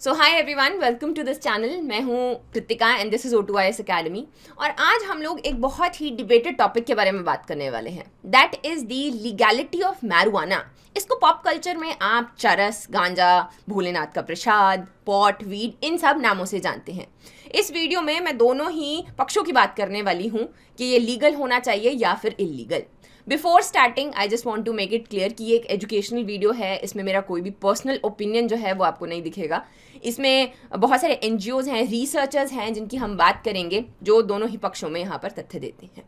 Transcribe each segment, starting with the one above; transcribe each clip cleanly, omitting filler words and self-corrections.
So hi everyone, welcome to this channel. मैं हूँ Kritika and this is O2IS academy. और आज हम लोग एक बहुत ही डिबेटेड टॉपिक के बारे में बात करने वाले हैं, that is the legality of marijuana. इसको पॉप कल्चर में आप चरस, गांजा, भोलेनाथ का प्रसाद, पॉट, वीड, इन सब नामों से जानते हैं। इस वीडियो में मैं दोनों ही पक्षों की बात करने वाली हूँ कि ये लीगल होना चाहिए या फिर illegal. Before starting I just want to make it clear कि ये एक एजुकेशनल वीडियो है। इसमें मेरा कोई भी पर्सनल ओपिनियन जो है वो आपको नहीं दिखेगा। इसमें बहुत सारे NGOs हैं, रिसर्चर्स हैं जिनकी हम बात करेंगे, जो दोनों ही पक्षों में यहाँ पर तथ्य देते हैं।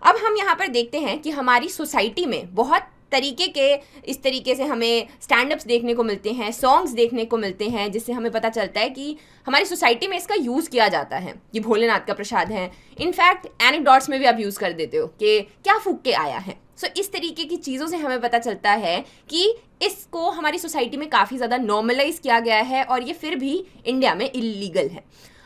अब हम यहाँ पर देखते हैं कि हमारी सोसाइटी में बहुत तरीके के इस तरीके से हमें स्टैंड अप्स देखने को मिलते हैं, सॉन्ग्स देखने को मिलते हैं, जिससे हमें पता चलता है कि हमारी सोसाइटी में इसका यूज़ किया जाता है कि भोलेनाथ का प्रसाद है। इनफैक्ट एनेक्डोट्स में भी आप यूज़ कर देते हो कि क्या फूक के आया है। सो इस तरीके की चीज़ों से हमें पता चलता है कि इसको हमारी सोसाइटी में काफ़ी ज़्यादा नॉर्मलाइज किया गया है और ये फिर भी इंडिया में इलीगल है।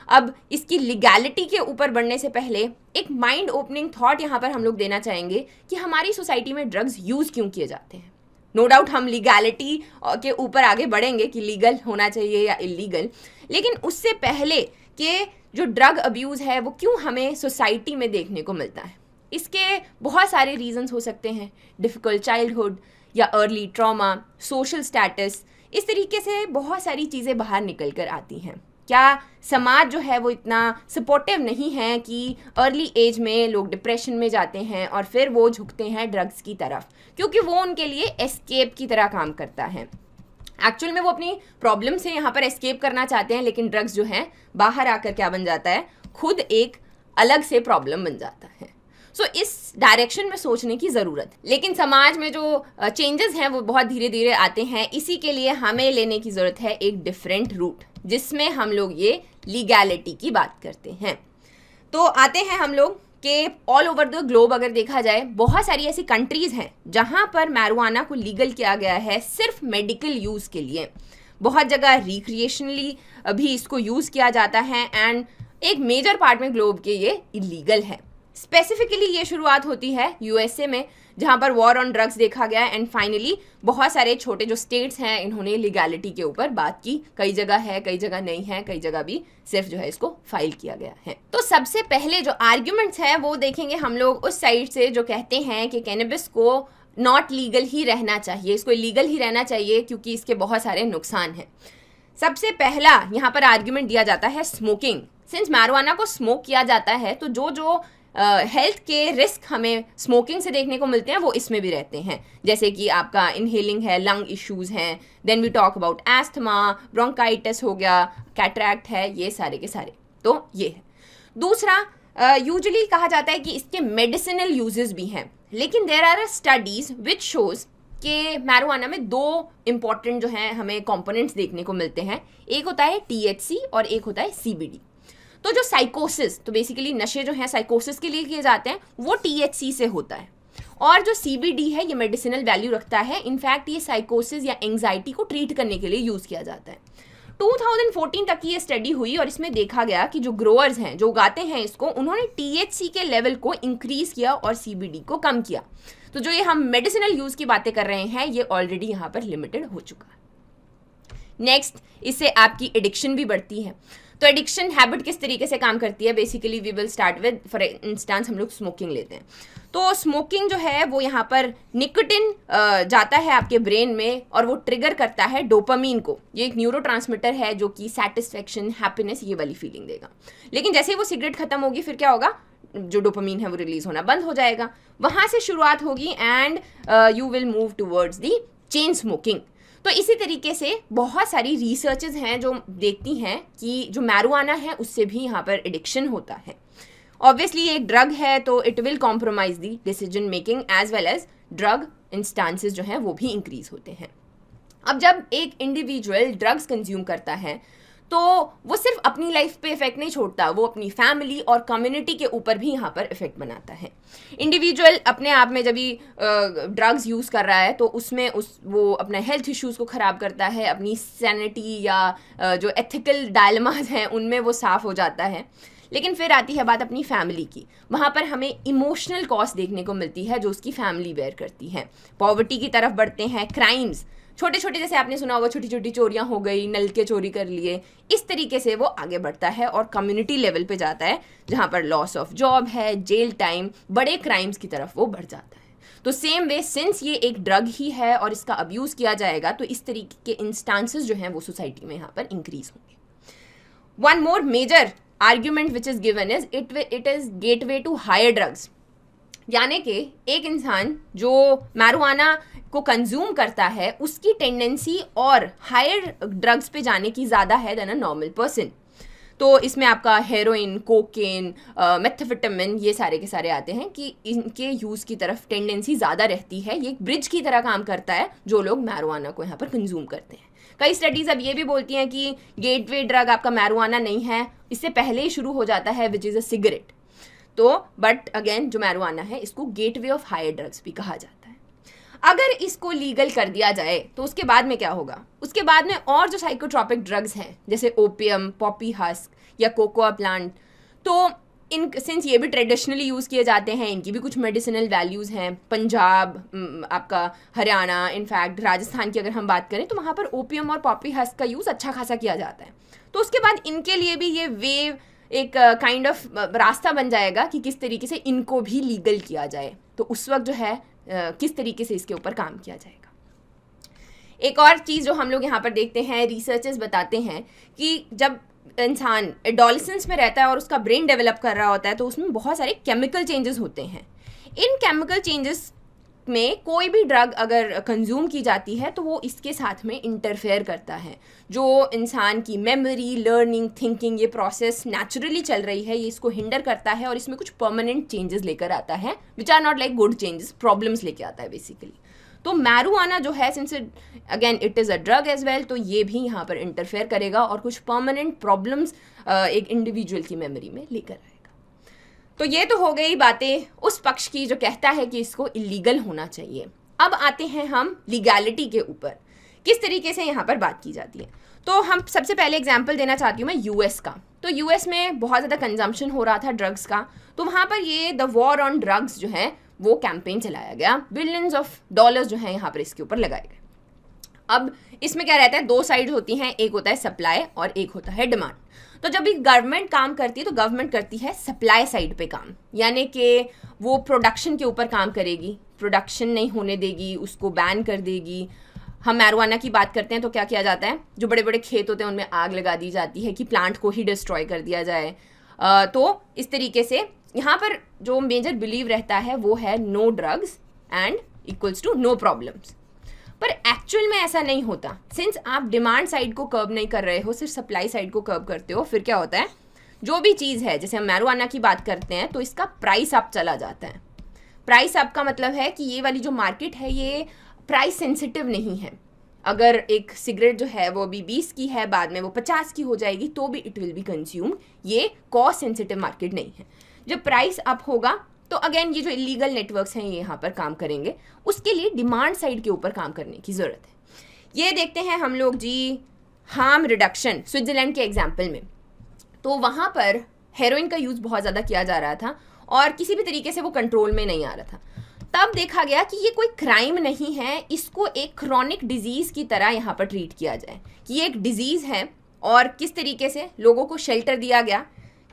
अब इसकी लीगैलिटी के ऊपर बढ़ने से पहले एक माइंड ओपनिंग थॉट यहाँ पर हम लोग देना चाहेंगे कि हमारी सोसाइटी में ड्रग्स यूज़ क्यों किए जाते हैं। नो डाउट हम लीगैलिटी के ऊपर आगे बढ़ेंगे कि लीगल होना चाहिए या इलीगल, लेकिन उससे पहले कि जो ड्रग अब्यूज़ है वो क्यों हमें सोसाइटी में देखने को मिलता है। इसके बहुत सारे रीजंस हो सकते हैं, डिफ़िकल्ट चाइल्डहुड या अर्ली ट्रॉमा, सोशल स्टेटस, इस तरीके से बहुत सारी चीज़ें बाहर निकल कर आती हैं। क्या समाज जो है वो इतना सपोर्टिव नहीं है कि अर्ली एज में लोग डिप्रेशन में जाते हैं और फिर वो झुकते हैं ड्रग्स की तरफ, क्योंकि वो उनके लिए एस्केप की तरह काम करता है। एक्चुअल में वो अपनी प्रॉब्लम से यहाँ पर एस्केप करना चाहते हैं, लेकिन ड्रग्स जो है बाहर आकर क्या बन जाता है, खुद एक अलग से प्रॉब्लम बन जाता है। सो इस डायरेक्शन में सोचने की ज़रूरत है। लेकिन समाज में जो चेंजेस हैं वो बहुत धीरे धीरे आते हैं। इसी के लिए हमें लेने की ज़रूरत है एक डिफरेंट रूट, जिसमें हम लोग ये लीगैलिटी की बात करते हैं। तो आते हैं हम लोग कि ऑल ओवर द ग्लोब अगर देखा जाए, बहुत सारी ऐसी कंट्रीज़ हैं जहाँ पर मैरिजुआना को लीगल किया गया है सिर्फ मेडिकल यूज़ के लिए। बहुत जगह रिक्रिएशनली भी इसको यूज़ किया जाता है एंड एक मेजर पार्ट में ग्लोब के ये इलीगल है। स्पेसिफिकली ये शुरुआत होती है USA में, जहाँ पर वॉर ऑन ड्रग्स देखा गया एंड फाइनली बहुत सारे छोटे जो स्टेट्स हैं इन्होंने लीगैलिटी के ऊपर बात की। कई जगह है, कई जगह नहीं है, कई जगह भी सिर्फ जो है इसको फाइल किया गया है। तो सबसे पहले जो आर्ग्यूमेंट्स हैं वो देखेंगे हम लोग उस साइड से जो कहते हैं कि कैनबिस को नॉट लीगल ही रहना चाहिए, इसको इलीगल ही रहना चाहिए क्योंकि इसके बहुत सारे नुकसान हैं। सबसे पहला यहाँ पर आर्ग्यूमेंट दिया जाता है स्मोकिंग। सिंस मैरिजुआना को स्मोक किया जाता है तो जो हेल्थ के रिस्क हमें स्मोकिंग से देखने को मिलते हैं वो इसमें भी रहते हैं, जैसे कि आपका इनहेलिंग है, लंग इश्यूज हैं, then we talk about asthma, bronchitis हो गया, कैटरैक्ट है, ये सारे के सारे। तो ये है। दूसरा, यूजुअली कहा जाता है कि इसके मेडिसिनल यूजेस भी हैं, लेकिन there are studies which shows कि मैरिजुआना में दो इंपॉर्टेंट जो हैं हमें कंपोनेंट्स देखने को मिलते हैं। एक होता है THC और एक होता है CBD। तो जो साइकोसिस, तो बेसिकली नशे जो हैं साइकोसिस के लिए किए जाते हैं, वो THC से होता है, और जो CBD है ये मेडिसिनल वैल्यू रखता है। इनफैक्ट ये साइकोसिस या एंग्जाइटी को ट्रीट करने के लिए यूज़ किया जाता है। 2014 तक की ये स्टडी हुई और इसमें देखा गया कि जो ग्रोअर्स हैं, जो उगाते हैं इसको, उन्होंने THC के लेवल को इंक्रीज किया और CBD को कम किया। तो जो ये हम मेडिसिनल यूज़ की बातें कर रहे हैं ये ऑलरेडी यहाँ पर लिमिटेड हो चुका है। नेक्स्ट, इससे आपकी एडिक्शन भी बढ़ती है। तो एडिक्शन हैबिट किस तरीके से काम करती है, basically we will start with, for instance हम लोग स्मोकिंग लेते हैं। तो स्मोकिंग जो है वो यहाँ पर निकोटिन जाता है आपके ब्रेन में और वो ट्रिगर करता है डोपामीन को। ये एक न्यूरोट्रांसमीटर है जो कि सेटिस्फेक्शन, हैप्पीनेस, ये वाली फीलिंग देगा। लेकिन जैसे ही वो सिगरेट खत्म होगी फिर क्या होगा, जो डोपामीन है वो रिलीज होना बंद हो जाएगा। वहाँ से शुरुआत होगी and you will move towards the chain smoking. तो इसी तरीके से बहुत सारी रिसर्चेज हैं जो देखती हैं कि जो मैरिजुआना है उससे भी यहाँ पर एडिक्शन होता है। ऑब्वियसली एक ड्रग है तो it will compromise the decision making as well as drug instances जो हैं वो भी इंक्रीज होते हैं। अब जब एक इंडिविजुअल ड्रग्स कंज्यूम करता है तो वो सिर्फ अपनी लाइफ पे इफेक्ट नहीं छोड़ता, वो अपनी फैमिली और कम्युनिटी के ऊपर भी यहाँ पर इफेक्ट बनाता है। इंडिविजुअल अपने आप में जब भी ड्रग्स यूज़ कर रहा है तो उसमें वो अपने हेल्थ इश्यूज़ को ख़राब करता है, अपनी सैनिटी या जो एथिकल डायलेमास हैं उनमें वो साफ़ हो जाता है। लेकिन फिर आती है बात अपनी फैमिली की। वहाँ पर हमें इमोशनल कॉस्ट देखने को मिलती है जो उसकी फैमिली बेयर करती है। पॉवर्टी की तरफ बढ़ते हैं, क्राइम्स, छोटे छोटे, जैसे आपने सुना होगा, छोटी छोटी चोरियां हो गई, नल के चोरी कर लिए, इस तरीके से वो आगे बढ़ता है और कम्युनिटी लेवल पे जाता है, जहाँ पर लॉस ऑफ जॉब है, जेल टाइम, बड़े क्राइम्स की तरफ वो बढ़ जाता है। तो सेम वे, सिंस ये एक ड्रग ही है और इसका अब्यूज़ किया जाएगा, तो इस तरीके के इंस्टांसेस जो हैं वो सोसाइटी में यहाँ पर इंक्रीज होंगे। One more major argument which is given is it is gateway to higher drugs. यानी कि एक इंसान जो मैरिजुआना को कंज्यूम करता है, उसकी टेंडेंसी और हायर ड्रग्स पे जाने की ज़्यादा है देन अ नॉर्मल पर्सन। तो इसमें आपका हेरोइन, कोकेन, मेथाम्फेटामिन, ये सारे के सारे आते हैं कि इनके यूज़ की तरफ टेंडेंसी ज़्यादा रहती है। ये एक ब्रिज की तरह काम करता है जो लोग मैरिजुआना को यहाँ पर कंज्यूम करते हैं। कई स्टडीज़ अब ये भी बोलती हैं कि गेटवे ड्रग आपका मैरिजुआना नहीं है, इससे पहले ही शुरू हो जाता है, विच इज़ अ सिगरेट। तो बट अगेन जो मैरिजुआना है, इसको गेटवे ऑफ हायर ड्रग्स भी कहा जाता है। अगर इसको लीगल कर दिया जाए तो उसके बाद में क्या होगा? उसके बाद में और जो साइकोट्रॉपिक ड्रग्स हैं, जैसे ओपियम, पॉपी हस्क या कोकोआ प्लांट, तो इन सिंस ये भी ट्रेडिशनली यूज़ किए जाते हैं, इनकी भी कुछ मेडिसिनल वैल्यूज़ हैं। पंजाब, आपका हरियाणा, इनफैक्ट राजस्थान की अगर हम बात करें तो वहाँ पर ओपियम और पॉपी हस्क का यूज़ अच्छा खासा किया जाता है। तो उसके बाद इनके लिए भी ये वेव एक काइंड ऑफ रास्ता बन जाएगा कि किस तरीके से इनको भी लीगल किया जाए। तो उस वक्त जो है किस तरीके से इसके ऊपर काम किया जाएगा। एक और चीज़ जो हम लोग यहाँ पर देखते हैं, रिसर्चर्स बताते हैं कि जब इंसान एडोलेसेंस में रहता है और उसका ब्रेन डेवलप कर रहा होता है, तो उसमें बहुत सारे केमिकल चेंजेस होते हैं। इन केमिकल चेंजेस में कोई भी ड्रग अगर कंज्यूम की जाती है तो वो इसके साथ में इंटरफेयर करता है। जो इंसान की मेमोरी, लर्निंग, थिंकिंग, ये प्रोसेस नेचुरली चल रही है, ये इसको हिंडर करता है और इसमें कुछ परमानेंट चेंजेस लेकर आता है, which are not like good changes, problems लेके आता है बेसिकली। तो मैरिजुआना जो है, since again it is a drug as well, तो ये भी यहाँ पर इंटरफेयर करेगा और कुछ परमानेंट प्रॉब्लम्स एक इंडिविजुअल की मेमोरी में लेकर आएगा। तो ये तो हो गई बातें उस पक्ष की जो कहता है कि इसको इलीगल होना चाहिए। अब आते हैं हम लीगैलिटी के ऊपर, किस तरीके से यहाँ पर बात की जाती है। तो हम सबसे पहले एग्जांपल देना चाहती हूँ मैं यूएस का। तो यूएस में बहुत ज़्यादा कंजम्पशन हो रहा था ड्रग्स का, तो वहाँ पर ये द वॉर ऑन ड्रग्स जो है वो कैंपेन चलाया गया। बिलियंस ऑफ डॉलर्स जो है यहाँ पर इसके ऊपर लगाए गए। अब इसमें क्या रहता है, दो साइड होती हैं, एक होता है सप्लाई और एक होता है डिमांड। तो जब भी गवर्नमेंट काम करती है तो गवर्नमेंट करती है सप्लाई साइड पे काम, यानी कि वो प्रोडक्शन के ऊपर काम करेगी, प्रोडक्शन नहीं होने देगी, उसको बैन कर देगी। हम मैरिजुआना की बात करते हैं तो क्या किया जाता है, जो बड़े बड़े खेत होते हैं उनमें आग लगा दी जाती है कि प्लांट को ही डिस्ट्रॉय कर दिया जाए। तो इस तरीके से यहाँ पर जो मेजर बिलीव रहता है वो है no drugs and equals to no problems. पर एक्चुअल में ऐसा नहीं होता। सिंस आप डिमांड साइड को कर्ब नहीं कर रहे हो, सिर्फ सप्लाई साइड को कर्ब करते हो, फिर क्या होता है, जो भी चीज़ है, जैसे हम मैरिजुआना की बात करते हैं तो इसका प्राइस अप चला जाता है। प्राइस अप का मतलब है कि ये वाली जो मार्केट है ये प्राइस सेंसिटिव नहीं है। अगर एक सिगरेट जो है वो अभी 20 की है, बाद में वो 50 की हो जाएगी, तो भी इट विल बी कंज्यूम। ये कॉस्ट सेंसिटिव मार्केट नहीं है। जब प्राइस अप होगा तो अगेन ये जो इलीगल नेटवर्क्स हैं ये यहाँ पर काम करेंगे। उसके लिए डिमांड साइड के ऊपर काम करने की ज़रूरत है। ये देखते हैं हम लोग जी, हार्म रिडक्शन, स्विट्ज़रलैंड के एग्जाम्पल में। तो वहाँ पर हेरोइन का यूज़ बहुत ज़्यादा किया जा रहा था और किसी भी तरीके से वो कंट्रोल में नहीं आ रहा था। तब देखा गया कि ये कोई क्राइम नहीं है, इसको एक क्रॉनिक डिजीज़ की तरह यहाँ पर ट्रीट किया जाए कि ये एक डिजीज़ है। और किस तरीके से लोगों को शेल्टर दिया गया,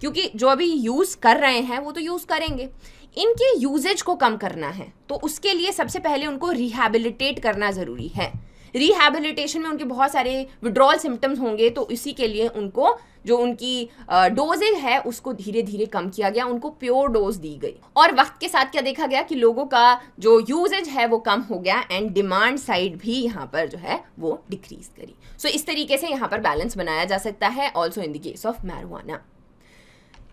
क्योंकि जो अभी यूज़ कर रहे हैं वो तो यूज़ करेंगे, इनके यूजेज को कम करना है, तो उसके लिए सबसे पहले उनको रिहैबिलिटेट करना ज़रूरी है। रिहैबिलिटेशन में उनके बहुत सारे विड्रॉल सिम्टम्स होंगे, तो इसी के लिए उनको जो उनकी डोजेज है उसको धीरे धीरे कम किया गया, उनको प्योर डोज दी गई। और वक्त के साथ क्या देखा गया कि लोगों का जो यूजेज है वो कम हो गया एंड डिमांड साइड भी यहाँ पर जो है वो डिक्रीज करी। सो इस तरीके से यहाँ पर बैलेंस बनाया जा सकता है, also in the case of marijuana.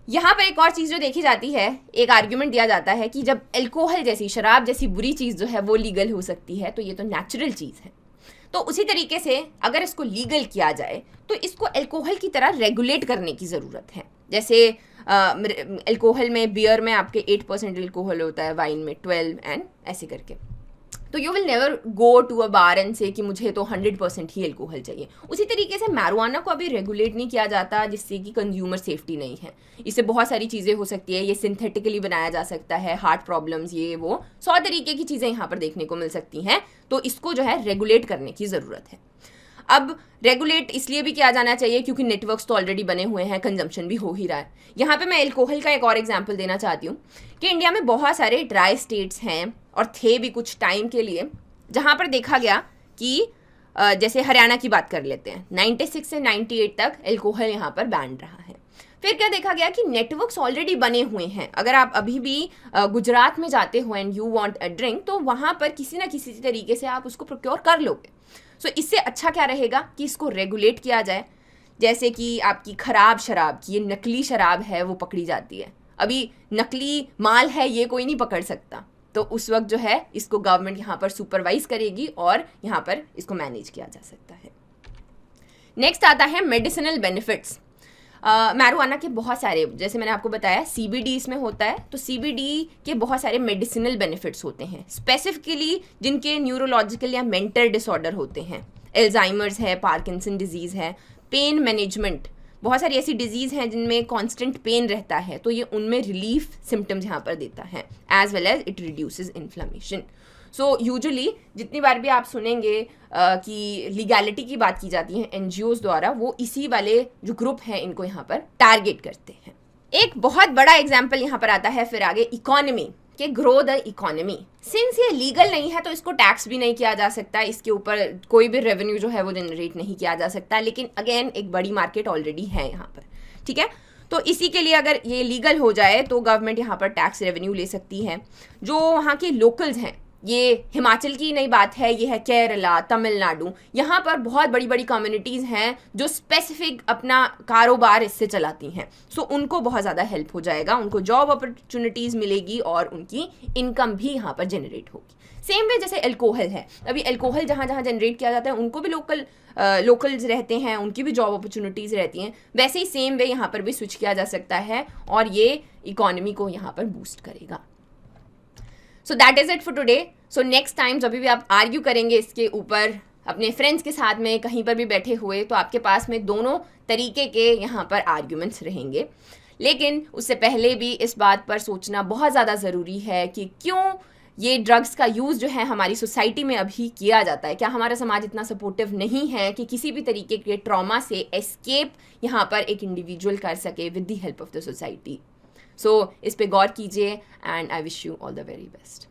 यहाँ पर एक और चीज़ जो देखी जाती है, एक आर्ग्यूमेंट दिया जाता है कि जब अल्कोहल जैसी, शराब जैसी बुरी चीज़ जो है वो लीगल हो सकती है, तो ये तो नेचुरल चीज़ है। तो उसी तरीके से अगर इसको लीगल किया जाए तो इसको अल्कोहल की तरह रेगुलेट करने की ज़रूरत है। जैसे अल्कोहल में, बियर में आपके 8% अल्कोहल होता है, वाइन में 12 एंड ऐसे करके। तो you will never go to a bar and say कि मुझे तो 100% ही अल्कोहल चाहिए। उसी तरीके से मैरिजुआना को अभी रेगुलेट नहीं किया जाता, जिससे कि कंज्यूमर सेफ्टी नहीं है। इससे बहुत सारी चीज़ें हो सकती है, ये सिंथेटिकली बनाया जा सकता है, हार्ट प्रॉब्लम्स, ये वो 100 तरीके की चीज़ें यहाँ पर देखने को मिल सकती हैं। तो इसको जो है रेगुलेट करने की ज़रूरत है। अब रेगुलेट इसलिए भी किया जाना चाहिए क्योंकि नेटवर्क्स तो ऑलरेडी बने हुए हैं, कंजम्पशन भी हो ही रहा है। यहाँ पे मैं अल्कोहल का एक और एग्जांपल देना चाहती हूँ कि इंडिया में बहुत सारे ड्राई स्टेट्स हैं और थे भी कुछ टाइम के लिए, जहाँ पर देखा गया कि जैसे हरियाणा की बात कर लेते हैं, 96 से 98 तक अल्कोहल यहाँ पर बैन रहा है। फिर क्या देखा गया कि नेटवर्क्स ऑलरेडी बने हुए हैं। अगर आप अभी भी गुजरात में जाते हो and you want a drink, तो वहाँ पर किसी ना किसी तरीके से आप उसको प्रोक्योर कर लोगे। सो इससे अच्छा क्या रहेगा कि इसको रेगुलेट किया जाए। जैसे कि आपकी ख़राब शराब की, ये नकली शराब है, वो पकड़ी जाती है। अभी नकली माल है ये कोई नहीं पकड़ सकता, तो उस वक्त जो है इसको गवर्नमेंट यहाँ पर सुपरवाइज करेगी और यहाँ पर इसको मैनेज किया जा सकता है। नेक्स्ट आता है मेडिसिनल बेनिफिट्स। मैरिजुआना के बहुत सारे, जैसे मैंने आपको बताया CBD इसमें होता है, तो CBD के बहुत सारे मेडिसिनल बेनिफिट्स होते हैं, स्पेसिफिकली जिनके न्यूरोलॉजिकल या मेंटल डिसऑर्डर होते हैं। एल्जाइमर्स है, पार्किंसन डिजीज़ है, पेन मैनेजमेंट, बहुत सारी ऐसी डिजीज़ हैं जिनमें कांस्टेंट पेन रहता है, तो ये उनमें रिलीफ सिम्टम्स यहाँ पर देता है, as well as it reduces inflammation. So usually जितनी बार भी आप सुनेंगे कि लीगैलिटी की बात की जाती है NGOs द्वारा, वो इसी वाले जो ग्रुप हैं इनको यहाँ पर टारगेट करते हैं। एक बहुत बड़ा एग्जाम्पल यहाँ पर आता है फिर आगे, इकोनॉमी के ग्रो द इकोनॉमी। सिंस ये लीगल नहीं है तो इसको टैक्स भी नहीं किया जा सकता, इसके ऊपर कोई भी रेवेन्यू जो है वो जनरेट नहीं किया जा सकता, लेकिन अगेन एक बड़ी मार्केट ऑलरेडी है यहाँ पर, ठीक है। तो इसी के लिए अगर ये लीगल हो जाए तो गवर्नमेंट यहाँ पर टैक्स रेवेन्यू ले सकती है। जो वहाँ के लोकल्स हैं, ये हिमाचल की नई बात है, ये है केरला, तमिलनाडु, यहाँ पर बहुत बड़ी बड़ी कम्युनिटीज़ हैं जो स्पेसिफिक अपना कारोबार इससे चलाती हैं। सो उनको बहुत ज़्यादा हेल्प हो जाएगा, उनको जॉब अपॉर्चुनिटीज़ मिलेगी और उनकी इनकम भी यहाँ पर जनरेट होगी। सेम वे जैसे अल्कोहल है, अभी अल्कोहल जहाँ जहाँ जनरेट किया जाता है उनको भी लोकल्स रहते हैं, उनकी भी जॉब अपॉर्चुनिटीज़ रहती हैं। वैसे ही सेम वे यहाँ पर भी स्विच किया जा सकता है और ये इकोनॉमी को यहाँ पर बूस्ट करेगा। So that is it for today. So next time जब भी आप आर्ग्यू करेंगे इसके ऊपर अपने फ्रेंड्स के साथ में कहीं पर भी बैठे हुए, तो आपके पास में दोनों तरीके के यहाँ पर आर्ग्यूमेंट्स रहेंगे। लेकिन उससे पहले भी इस बात पर सोचना बहुत ज़्यादा ज़रूरी है कि क्यों ये ड्रग्स का यूज़ जो है हमारी सोसाइटी में अभी किया जाता है। क्या हमारा समाज इतना सपोर्टिव नहीं है कि किसी भी तरीके के ट्रॉमा से एस्केप यहाँ पर एक इंडिविजुअल कर सके with the help of the society. So इस पे गौर कीजिए and I wish you all the very best.